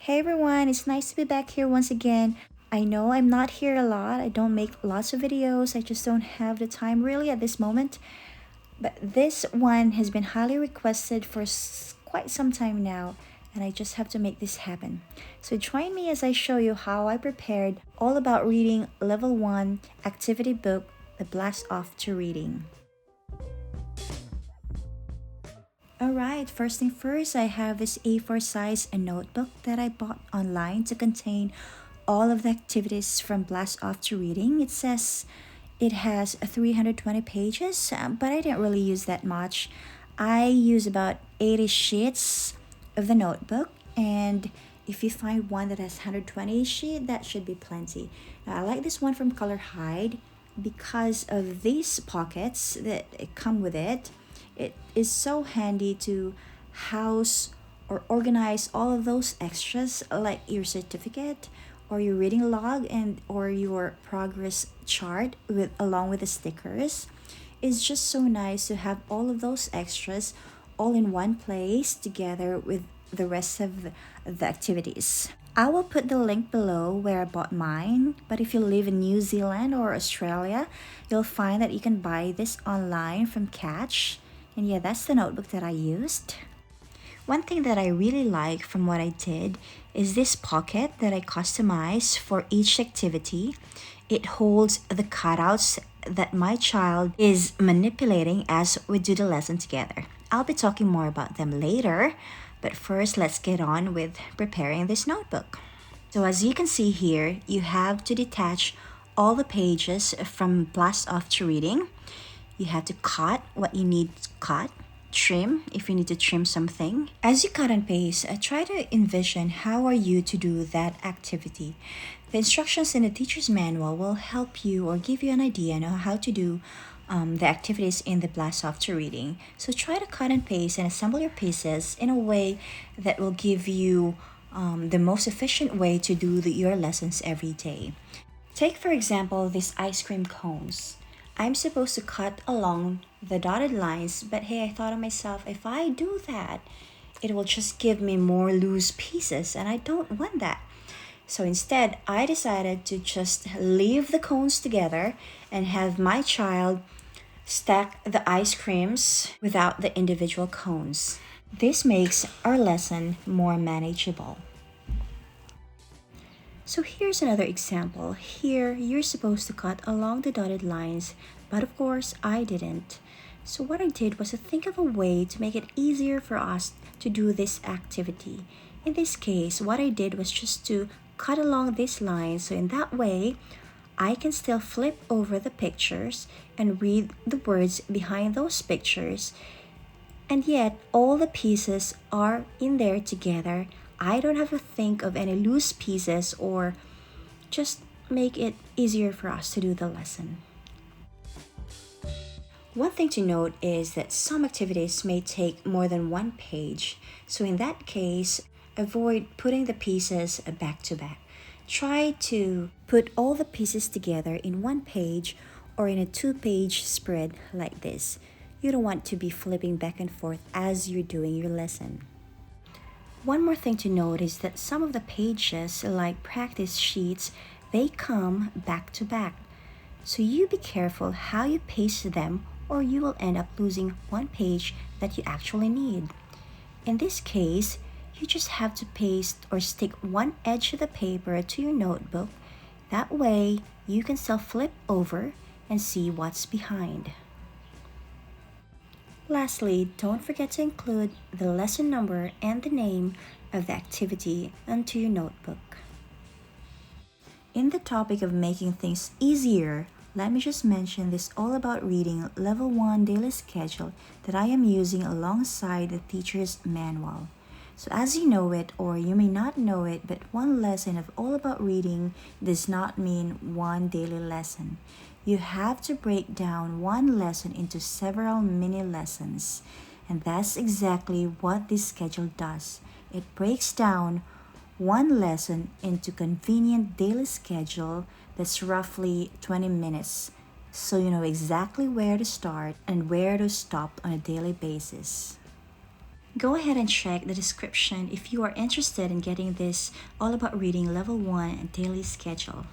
Hey everyone, it's nice to be back here once again. I know I'm not here a lot, I don't make lots of videos, I just don't have the time really at this moment. But this one has been highly requested for quite some time now, and I just have to make this happen. So join me as I show you how I prepared all about reading level 1 activity book, The Blast Off to Reading. Alright, first thing first, I have this A4 size notebook that I bought online to contain all of the activities from Blast Off to Reading. It says it has 320 pages, but I didn't really use that much. I use about 80 sheets of the notebook, and if you find one that has 120 sheet, that should be plenty. Now, I like this one from COLOURHIDE because of these pockets that come with it. It is so handy to house or organize all of those extras like your certificate or your reading log and or your progress chart with along with the stickers. It's just so nice to have all of those extras all in one place together with the rest of the activities. I will put the link below where I bought mine, but if you live in New Zealand or Australia, you'll find that you can buy this online from Catch. And yeah, that's the notebook that I used. One thing that I really like from what I did is this pocket that I customized for each activity. It holds the cutouts that my child is manipulating as we do the lesson together. I'll be talking more about them later, but first let's get on with preparing this notebook. So as you can see here, you have to detach all the pages from Blast Off to Reading. You have to cut what you need to cut, trim if you need to trim something. As you cut and paste, try to envision how are you to do that activity. The instructions in the teacher's manual will help you or give you an idea on how to do the activities in the Blast Off to Reading. So try to cut and paste and assemble your pieces in a way that will give you the most efficient way to do your lessons every day. Take for example these ice cream cones. I'm supposed to cut along the dotted lines, but hey, I thought of myself, if I do that, it will just give me more loose pieces, and I don't want that. So instead, I decided to just leave the cones together and have my child stack the ice creams without the individual cones. This makes our lesson more manageable. So here's another example. Here, you're supposed to cut along the dotted lines, but of course, I didn't. So what I did was to think of a way to make it easier for us to do this activity. In this case, what I did was just to cut along this line, so in that way, I can still flip over the pictures and read the words behind those pictures, and yet all the pieces are in there together. I don't have to think of any loose pieces or just make it easier for us to do the lesson. One thing to note is that some activities may take more than one page, so in that case, avoid putting the pieces back to back. Try to put all the pieces together in one page or in a 2-page spread like this. You don't want to be flipping back and forth as you're doing your lesson. One more thing to note is that some of the pages, like practice sheets, they come back to back. So you be careful how you paste them or you will end up losing one page that you actually need. In this case, you just have to paste or stick one edge of the paper to your notebook. That way, you can still flip over and see what's behind. Lastly, don't forget to include the lesson number and the name of the activity onto your notebook. In the topic of making things easier, let me just mention this all about reading level 1 daily schedule that I am using alongside the teacher's manual. So as you know it or you may not know it, but one lesson of all about reading does not mean one daily lesson. You have to break down one lesson into several mini lessons. And that's exactly what this schedule does. It breaks down one lesson into convenient daily schedule that's roughly 20 minutes. So you know exactly where to start and where to stop on a daily basis. Go ahead and check the description if you are interested in getting this All About Reading Level 1 daily schedule.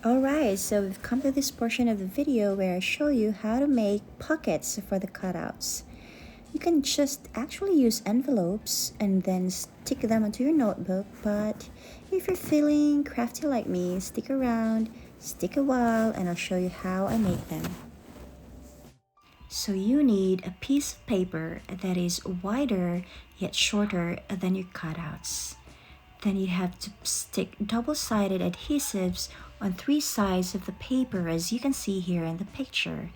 Alright, so we've come to this portion of the video where I show you how to make pockets for the cutouts. You can just actually use envelopes and then stick them onto your notebook, but if you're feeling crafty like me, stick around, stick a while, and I'll show you how I make them. So you need a piece of paper that is wider yet shorter than your cutouts. Then you have to stick double-sided adhesives on 3 sides of the paper, as you can see here in the picture.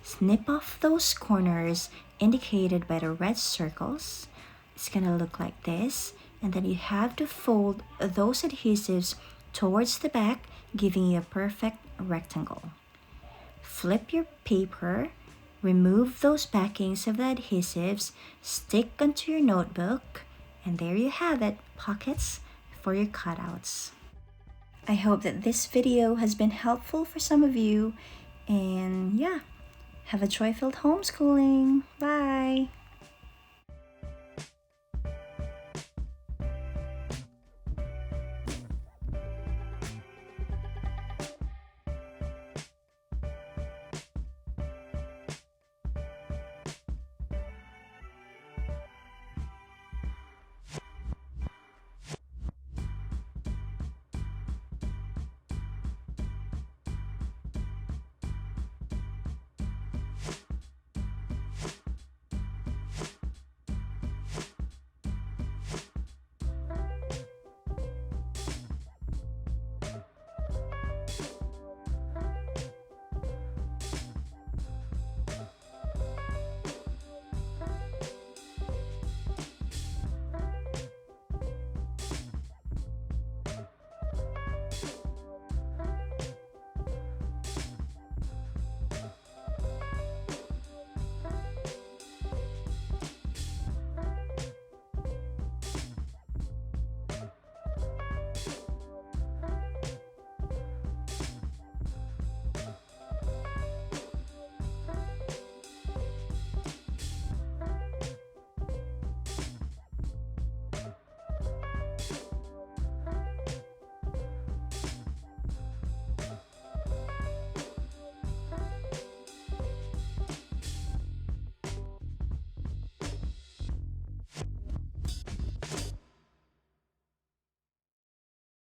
Snip off those corners indicated by the red circles. It's gonna look like this, and then you have to fold those adhesives towards the back, giving you a perfect rectangle. Flip your paper, remove those backings of the adhesives, stick onto your notebook, and there you have it, pockets for your cutouts. I hope that this video has been helpful for some of you, and yeah, have a joy-filled homeschooling. Bye!